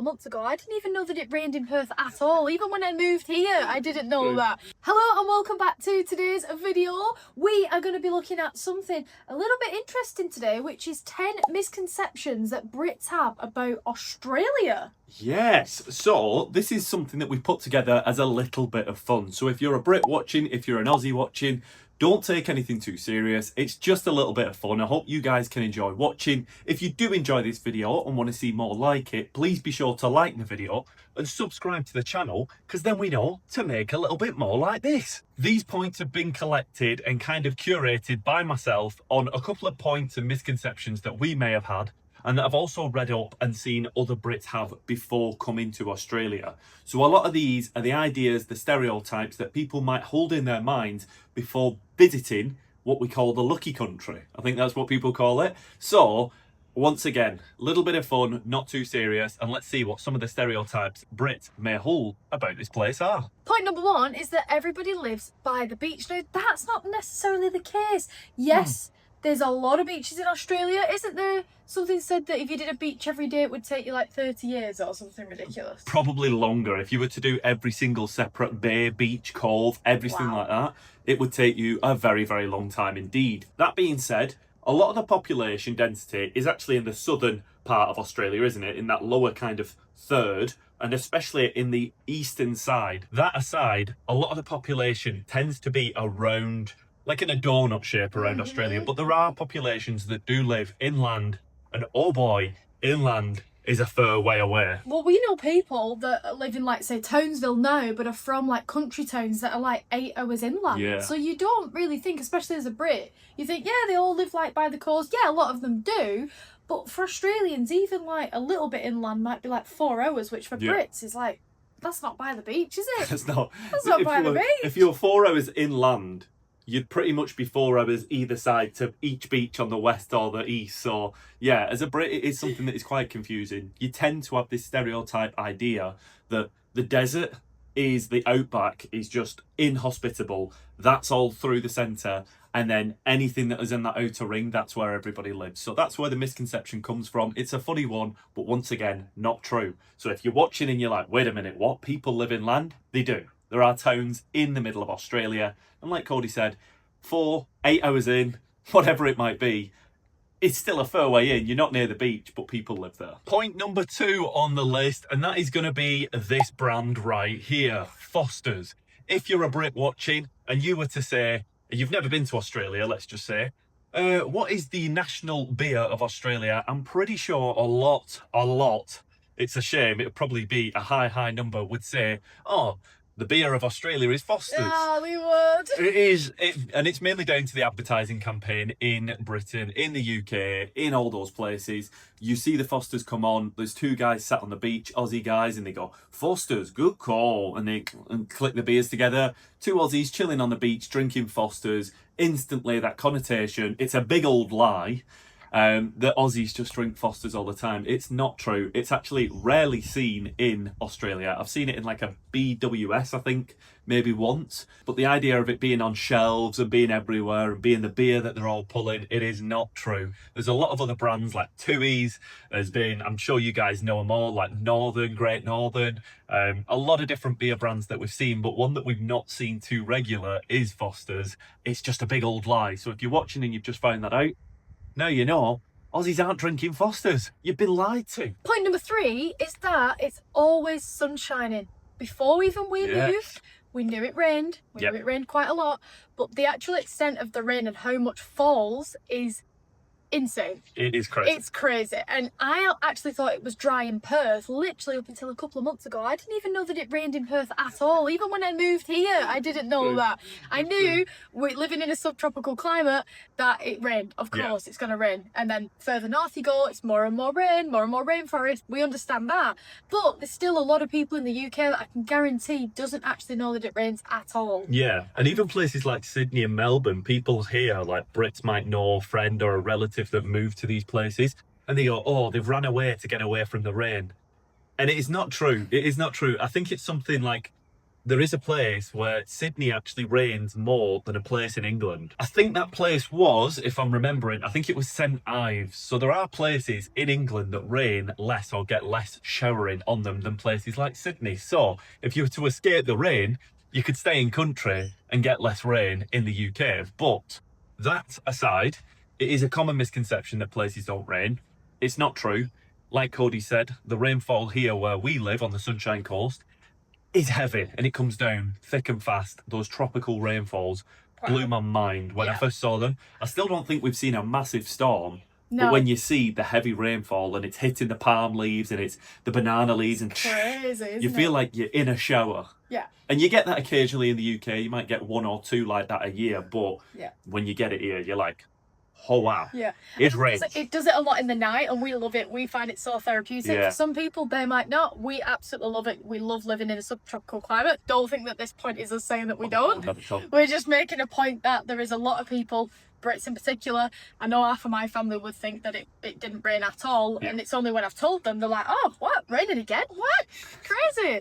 months ago. I didn't even know that it rained in Perth at all. Even when I moved here, I didn't know that. Hello and welcome back to today's video. We are going to be looking at something a little bit interesting today, which is 10 misconceptions that Brits have about Australia. Yes, so this is something that we put together as a little bit of fun. So if you're a Brit watching, if you're an Aussie watching, don't take anything too serious. It's just a little bit of fun. I hope you guys can enjoy watching. If you do enjoy this video and want to see more like it, please be sure to like the video and subscribe to the channel, because then we know to make a little bit more like this. These points have been collected and kind of curated by myself on a couple of points and misconceptions that we may have had, and that I've also read up and seen other Brits have before coming to Australia. So a lot of these are the ideas, the stereotypes that people might hold in their minds before visiting what we call the lucky country. I think that's what people call it. So once again, a little bit of fun, not too serious, and let's see what some of the stereotypes Brits may hold about this place are. Point number one is that everybody lives by the beach. Now, that's not necessarily the case. Yes, there's a lot of beaches in Australia. Isn't there something said that if you did a beach every day, it would take you like 30 years or something ridiculous? Probably longer. If you were to do every single separate bay, beach, cove, everything like that, it would take you a very, very long time indeed. That being said, a lot of the population density is actually in the southern part of Australia, isn't it? In that lower kind of third, and especially in the eastern side. That aside, a lot of the population tends to be around, like in a donut shape around Australia, but there are populations that do live inland, and oh boy, inland is a fair way away. Well, we know people that live in, like, say, Townsville now, but are from, like, country towns that are, like, 8 hours inland. Yeah. So you don't really think, especially as a Brit, you think, yeah, they all live, like, by the coast. Yeah, a lot of them do. But for Australians, even, like, a little bit inland might be, like, 4 hours, which for Brits is, like, that's not by the beach, is it? It's not. That's not by the beach. If you're 4 hours inland, you'd pretty much be 4 hours either side to each beach on the west or the east. So yeah, as a Brit, it is something that is quite confusing. You tend to have this stereotype idea that the desert is the outback is just inhospitable. That's all through the centre. And then anything that is in that outer ring, that's where everybody lives. So that's where the misconception comes from. It's a funny one, but once again, not true. So if you're watching and you're like, wait a minute, what? People live inland? They do. There are towns in the middle of Australia. And like Cody said, 4, 8 hours in, whatever it might be, it's still a fair way in. You're not near the beach, but people live there. Point number 2 on the list, and that is going to be this brand right here, Foster's. If you're a Brit watching and you were to say, you've never been to Australia, let's just say, what is the national beer of Australia? I'm pretty sure a lot, it's a shame, it would probably be a high number, would say, oh, the beer of Australia is Foster's. Yeah, we would. It is, and it's mainly down to the advertising campaign in Britain, in the UK, in all those places. You see the Fosters come on, there's 2 guys sat on the beach, Aussie guys, and they go, Foster's, good call, and they click the beers together. 2 Aussies chilling on the beach, drinking Foster's. Instantly, that connotation, it's a big old lie. That Aussies just drink Foster's all the time. It's not true. It's actually rarely seen in Australia. I've seen it in like a BWS, I think, maybe once. But the idea of it being on shelves and being everywhere and being the beer that they're all pulling, it is not true. There's a lot of other brands like Tui's. There's been, I'm sure you guys know them all, like Northern, Great Northern. A lot of different beer brands that we've seen, but one that we've not seen too regular is Foster's. It's just a big old lie. So if you're watching and you've just found that out, now you know, Aussies aren't drinking Foster's. You've been lied to. Point number 3 is that it's always sun shining. Before even we moved, we knew it rained. We knew it rained quite a lot. But the actual extent of the rain and how much falls is insane. It is crazy. It's crazy. And I actually thought it was dry in Perth, literally up until a couple of months ago. I didn't even know that it rained in Perth at all. Even when I moved here, I didn't know that. I knew, living in a subtropical climate, that it rained. Of course, it's going to rain. And then further north you go, it's more and more rain, more and more rainforest. We understand that. But there's still a lot of people in the UK that I can guarantee doesn't actually know that it rains at all. Yeah, and even places like Sydney and Melbourne, people here, like Brits might know a friend or a relative that moved to these places, and they go, oh, they've ran away to get away from the rain. And it is not true. It is not true. I think it's something like there is a place where Sydney actually rains more than a place in England. I think that place was, if I'm remembering, I think it was St Ives. So there are places in England that rain less or get less showering on them than places like Sydney. So if you were to escape the rain, you could stay in country and get less rain in the UK. But that aside, it is a common misconception that places don't rain. It's not true. Like Cody said, the rainfall here where we live on the Sunshine Coast is heavy and it comes down thick and fast. Those tropical rainfalls blew my mind when I first saw them. I still don't think we've seen a massive storm. No. But when you see the heavy rainfall and it's hitting the palm leaves and it's the banana leaves and crazy, you feel like you're in a shower. Yeah. And you get that occasionally in the UK. You might get one or two like that a year, but when you get it here, you're like, oh wow. Yeah. It rains. It does it a lot in the night and we love it. We find it so therapeutic. Yeah. For some people, they might not. We absolutely love it. We love living in a subtropical climate. Don't think that this point is us saying that we don't. Not at all. We're just making a point that there is a lot of people, Brits in particular, I know half of my family would think that it didn't rain at all. And it's only when I've told them, they're like, oh, what? Raining again? What? Crazy.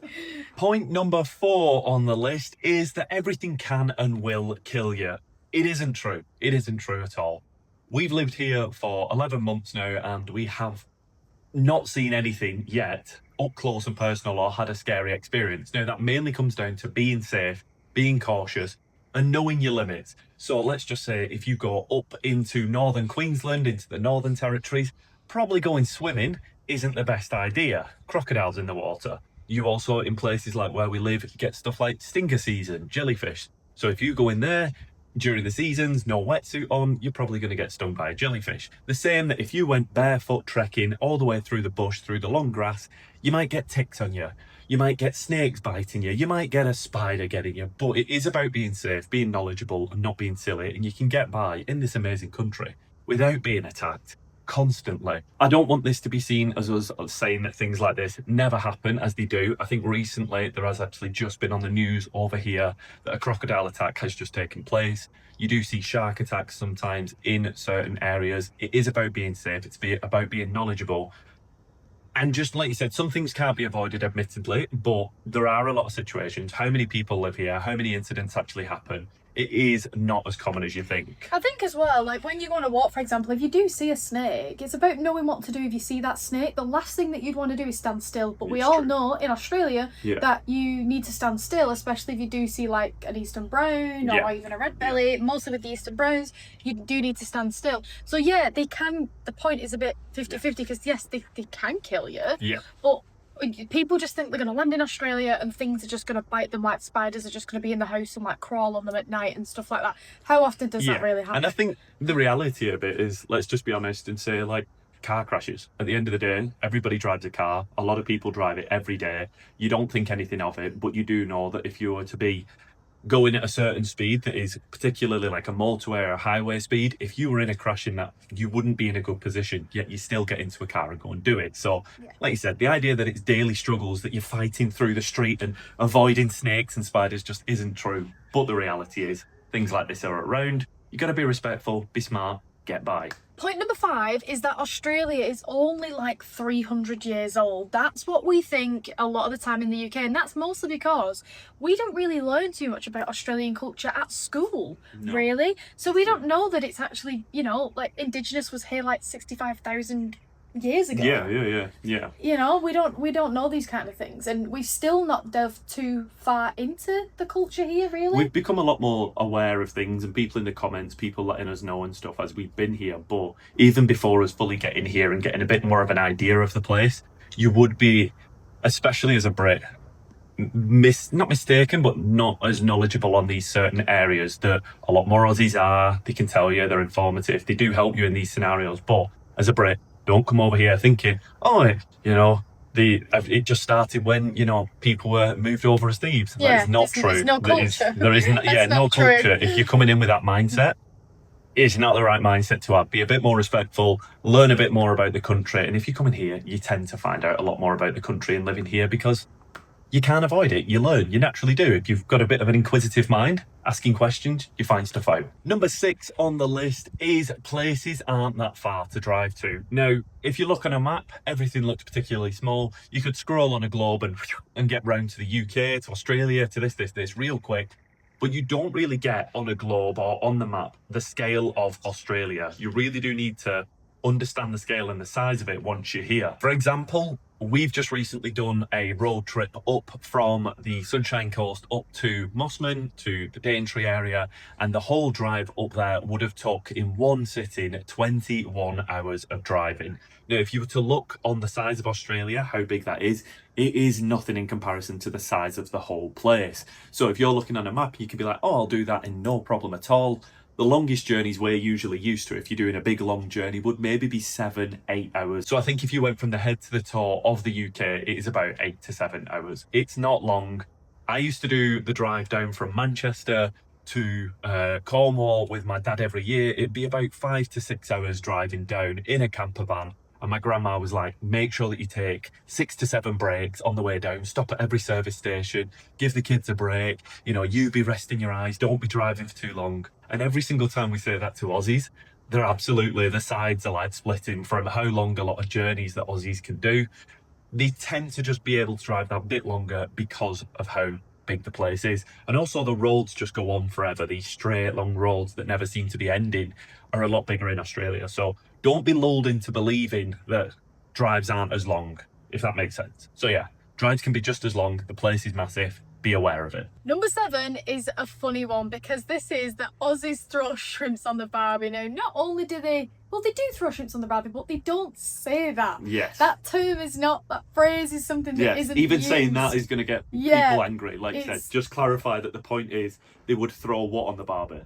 Point number 4 on the list is that everything can and will kill you. It isn't true. It isn't true at all. We've lived here for 11 months now and we have not seen anything yet up close and personal or had a scary experience. Now, that mainly comes down to being safe, being cautious and knowing your limits. So let's just say if you go up into northern Queensland, into the Northern Territories, probably going swimming isn't the best idea. Crocodiles in the water. You also, in places like where we live, get stuff like stinker season, jellyfish. So if you go in there, during the seasons, no wetsuit on, you're probably going to get stung by a jellyfish. The same that if you went barefoot trekking all the way through the bush, through the long grass, you might get ticks on you. You might get snakes biting you. You might get a spider getting you. But it is about being safe, being knowledgeable and not being silly. And you can get by in this amazing country without being attacked constantly. I don't want this to be seen as us saying that things like this never happen, as they do. I think recently there has actually just been on the news over here that a crocodile attack has just taken place. You do see shark attacks sometimes in certain areas. It is about being safe. It's about being knowledgeable. And just like you said, some things can't be avoided, admittedly, but there are a lot of situations. How many people live here? How many incidents actually happen? It is not as common as you think. I think as well, like when you go on a walk, for example, if you do see a snake, it's about knowing what to do if you see that snake. The last thing that you'd want to do is stand still. But we all know in Australia that you need to stand still, especially if you do see like an eastern brown or even a red belly. Mostly with the eastern browns, you do need to stand still. So yeah, they can, the point is a bit 50-50 because yes, they can kill you. Yeah. But people just think they're going to land in Australia and things are just going to bite them, like spiders are just going to be in the house and like crawl on them at night and stuff like that. How often does that really happen? And I think the reality of it is, let's just be honest and say, like, car crashes. At the end of the day, everybody drives a car. A lot of people drive it every day. You don't think anything of it, but you do know that if you were to be going at a certain speed that is particularly like a motorway or a highway speed, if you were in a crash in that, you wouldn't be in a good position, yet you still get into a car and go and do it. So like you said, the idea that it's daily struggles, that you're fighting through the street and avoiding snakes and spiders just isn't true. But the reality is things like this are around. You got to be respectful, be smart, get by. Point number 5 is that Australia is only like 300 years old. That's what we think a lot of the time in the UK, and that's mostly because we don't really learn too much about Australian culture at school, really. So we don't know that it's actually, you know, like Indigenous was here like 65,000 years ago. Yeah. You know, we don't know these kind of things, and we've still not delved too far into the culture here, really. We've become a lot more aware of things, and people in the comments, people letting us know and stuff as we've been here. But even before us fully getting here and getting a bit more of an idea of the place, you would be, especially as a Brit, not mistaken, but not as knowledgeable on these certain areas that a lot more Aussies are. They can tell you, they're informative, they do help you in these scenarios. But as a Brit, don't come over here thinking, oh, you know, it just started when, you know, people were moved over as thieves. That is not true. There's no culture. There isn't, no culture. If you're coming in with that mindset, it's not the right mindset to have. Be a bit more respectful, learn a bit more about the country. And if you come in here, you tend to find out a lot more about the country and living here because you can't avoid it. You learn, you naturally do. If you've got a bit of an inquisitive mind, asking questions, you find stuff out. Number 6 on the list is places aren't that far to drive to. Now, if you look on a map, everything looks particularly small. You could scroll on a globe and get round to the UK, to Australia, to this real quick. But you don't really get on a globe or on the map the scale of Australia. You really do need to understand the scale and the size of it once you're here. For example, we've just recently done a road trip up from the Sunshine Coast up to Mossman, to the Daintree area, and the whole drive up there would have took, in one sitting, 21 hours of driving. Now, if you were to look on the size of Australia, how big that is, it is nothing in comparison to the size of the whole place. So if you're looking on a map, you can be like, oh, I'll do that in no problem at all. The longest journeys we're usually used to, if you're doing a big long journey, would maybe be 7-8 hours. So I think if you went from the head to the toe of the UK, it is about 8 to 7 hours. It's not long. I used to do the drive down from Manchester to Cornwall with my dad every year. It'd be about 5 to 6 hours driving down in a camper van. And my grandma was like, make sure that you take 6 to 7 breaks on the way down, stop at every service station, give the kids a break, you know, you be resting your eyes, don't be driving for too long. And every single time we say that to Aussies, they're absolutely, the sides are like splitting from how long a lot of journeys that Aussies can do. They tend to just be able to drive that bit longer because of how big the place is. And also the roads just go on forever. These straight long roads that never seem to be ending are a lot bigger in Australia. So don't be lulled into believing that drives aren't as long, if that makes sense. So yeah, drives can be just as long. The place is massive. Be aware of it. Number 7 is a funny one, because this is that Aussies throw shrimps on the Barbie. Now, not only do they, well, they do throw shrimps on the Barbie, but they don't say that. Yes. That term is not, that phrase is something that isn't even used. saying that is going to get people angry. Like you said, just clarify that the point is they would throw what on the Barbie?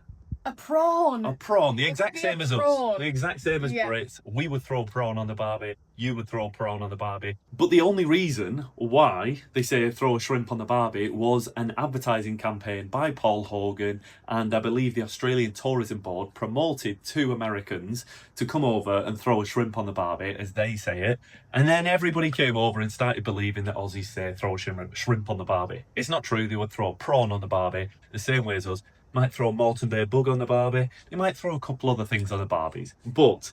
A prawn. A prawn, the exact same as us. The exact same as Yeah. Brits. We would throw prawn on the Barbie. You would throw prawn on the Barbie. But the only reason why they say throw a shrimp on the Barbie was an advertising campaign by Paul Hogan, and I believe the Australian Tourism Board promoted to Americans to come over and throw a shrimp on the Barbie, as they say it. And then everybody came over and started believing that Aussies say throw a shrimp on the Barbie. It's not true. They would throw prawn on the Barbie the same way as us. Might throw a Moreton Bay bug on the Barbie. They might throw a couple other things on the Barbies. But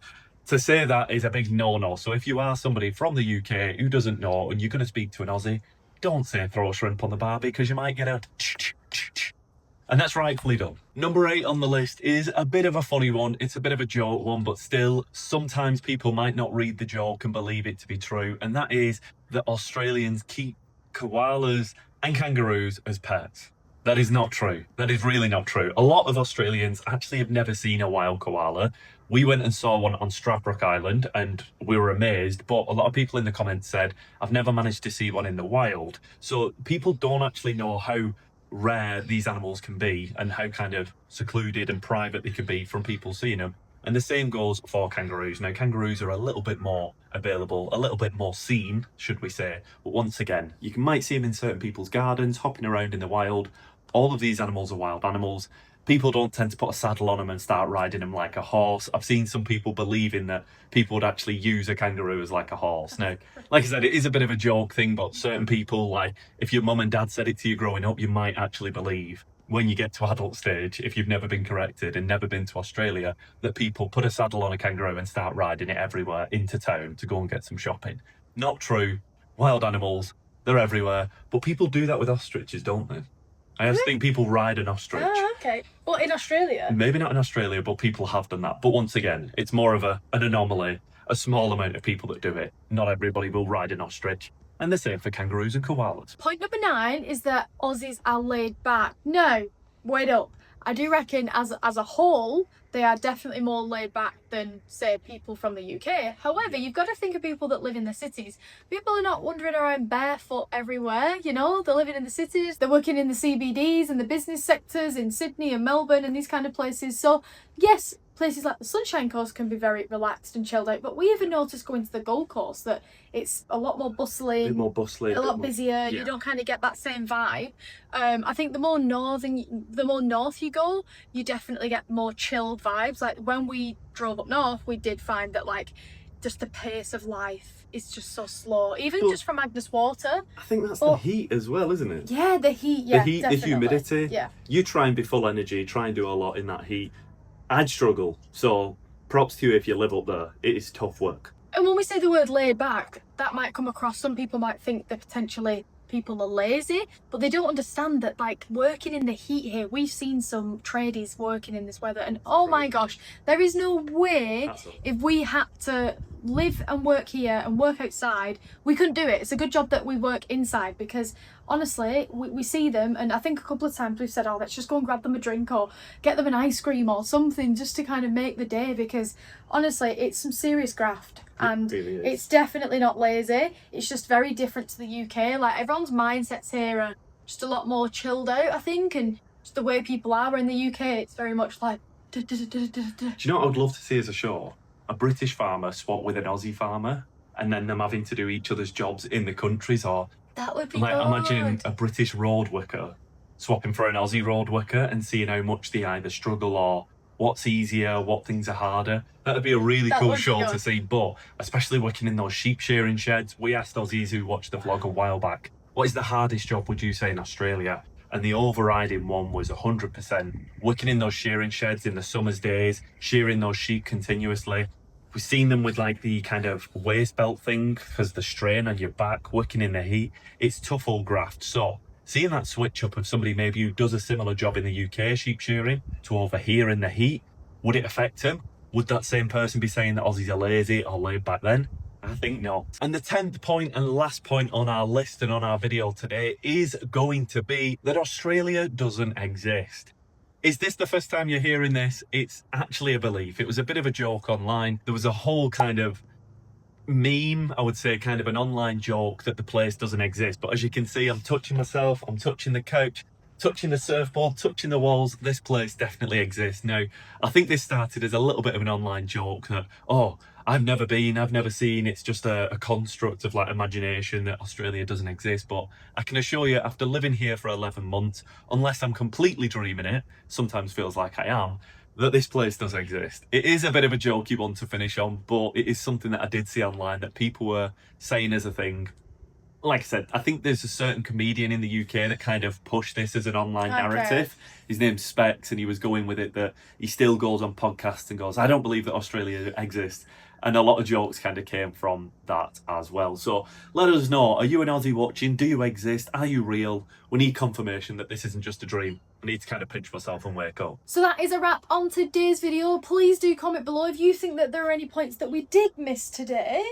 to say that is a big no-no. So if you are somebody from the UK who doesn't know and you're going to speak to an Aussie, don't say throw a shrimp on the Barbie, because you might get a and that's rightfully done. Number 8 on the list is a bit of a funny one. It's a bit of a joke one, but still, sometimes people might not read the joke and believe it to be true. And that is that Australians keep koalas and kangaroos as pets. That is not true. That is really not true. A lot of Australians actually have never seen a wild koala. We went and saw one on Stradbroke Island and we were amazed, but a lot of people in the comments said, I've never managed to see one in the wild. So people don't actually know how rare these animals can be and how kind of secluded and private they can be from people seeing them. And the same goes for kangaroos. Now, kangaroos are a little bit more available, a little bit more seen, should we say. But once again, you might see them in certain people's gardens, hopping around in the wild. All of these animals are wild animals. People don't tend to put a saddle on them and start riding them like a horse. I've seen some people believing that people would actually use a kangaroo as like a horse. Now, like I said, it is a bit of a joke thing, but certain people, like if your mum and dad said it to you growing up, you might actually believe when you get to adult stage, if you've never been corrected and never been to Australia, that people put a saddle on a kangaroo and start riding it everywhere into town to go and get some shopping. Not true. Wild animals, they're everywhere. But people do that with ostriches, don't they? I just think people ride an ostrich. Oh, okay. Well, in Australia? Maybe not in Australia, but people have done that. But once again, it's more of an anomaly. A small amount of people that do it. Not everybody will ride an ostrich. And the same for kangaroos and koalas. Point number 9 is that Aussies are laid back. No, wait up. I do reckon as a whole, they are definitely more laid back than, say, people from the UK. However, you've got to think of people that live in the cities. People are not wandering around barefoot everywhere, you know? They're living in the cities, they're working in the CBDs and the business sectors in Sydney and Melbourne and these kind of places. So, yes, places like the Sunshine Coast can be very relaxed and chilled out, but we even noticed going to the Gold Coast that it's a lot more bustling, A bit more bustling, a lot busier. Yeah. You don't kind of get that same vibe. I think the more north you go, you definitely get more chilled vibes. Like when we drove up north, we did find that like just the pace of life is just so slow. Even But just from Agnes Water. I think that's the heat as well, isn't it? Yeah, the heat. Yeah, The heat, definitely. the humidity. Yeah. You try and be full energy, try and do a lot in that heat. I'd struggle. So props to you if you live up there. It is tough work. And when we say the word laid back, that might come across, some people might think that potentially people are lazy, but they don't understand that, like, working in the heat here, we've seen some tradies working in this weather, and oh my gosh, there is no way if we had to live and work here and work outside, we couldn't do it. It's a good job that we work inside, because honestly, we see them, and I think a couple of times we've said, oh, let's just go and grab them a drink or get them an ice cream or something just to kind of make the day, because honestly, it's some serious graft. And really it's definitely not lazy. It's just very different to the UK. Like, everyone's mindsets here are just a lot more chilled out, I think, and just the way people are. In the UK, it's very much like... Do you know what I would love to see as a show? A British farmer swap with an Aussie farmer, and then them having to do each other's jobs in the countries. Or that would be like, good. imagine a British road worker swapping for an Aussie road worker and seeing how much they either struggle or what's easier, what things are harder. That'd be a really cool show to see. But especially working in those sheep shearing sheds, we asked Aussies who watched the vlog a while back, what is the hardest job, would you say, in Australia? And the overriding one was 100%. Working in those shearing sheds in the summer's days, shearing those sheep continuously. We've seen them with like the kind of waist belt thing because the strain on your back, working in the heat. It's tough old graft. So seeing that switch up of somebody maybe who does a similar job in the UK, sheep shearing, to over here in the heat, would it affect him? Would that same person be saying that Aussies are lazy or laid back then? I think not. And the 10th point and last point on our list and on our video today is going to be that Australia doesn't exist. Is this the first time you're hearing this? It's actually a belief. It was a bit of a joke online. There was a whole kind of meme, I would say, kind of an online joke that the place doesn't exist. But as you can see, I'm touching myself, I'm touching the couch, touching the surfboard, touching the walls. This place definitely exists. Now, I think this started as a little bit of an online joke that, oh, I've never been, I've never seen, it's just a construct of like imagination that Australia doesn't exist. But I can assure you, after living here for 11 months, unless I'm completely dreaming it, sometimes feels like I am, that this place does exist. It is a bit of a jokey one to finish on, but it is something that I did see online that people were saying as a thing. Like I said, I think there's a certain comedian in the UK that kind of pushed this as an online narrative. His name's Specs, and he was going with it that he still goes on podcasts and goes, I don't believe that Australia exists. And a lot of jokes kind of came from that as well. So let us know, are you an Aussie watching? Do you exist? Are you real? We need confirmation that this isn't just a dream. I need to kind of pinch myself and wake up. So that is a wrap on today's video. Please do comment below if you think that there are any points that we did miss today.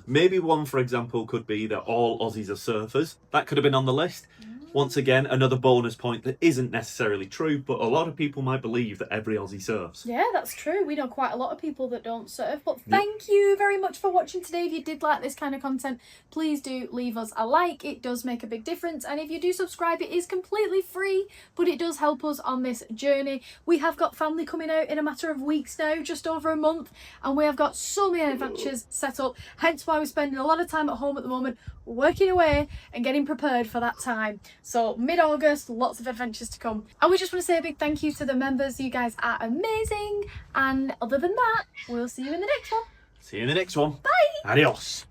Maybe one, for example, could be that all Aussies are surfers. That could have been on the list. Once again, another bonus point that isn't necessarily true, but a lot of people might believe that every Aussie surfs. Yeah, that's true. We know quite a lot of people that don't surf. But thank you very much for watching today. If you did like this kind of content, please do leave us a like. It does make a big difference. And if you do subscribe, it is completely free, but it does help us on this journey. We have got family coming out in a matter of weeks now, just over a month, and we have got so many adventures set up. Hence why we're spending a lot of time at home at the moment, working away and getting prepared for that time. So mid-August, lots of adventures to come. And we just want to say a big thank you to the members. You guys are amazing. And other than that, we'll see you in the next one. See you in the next one. Bye. Adios.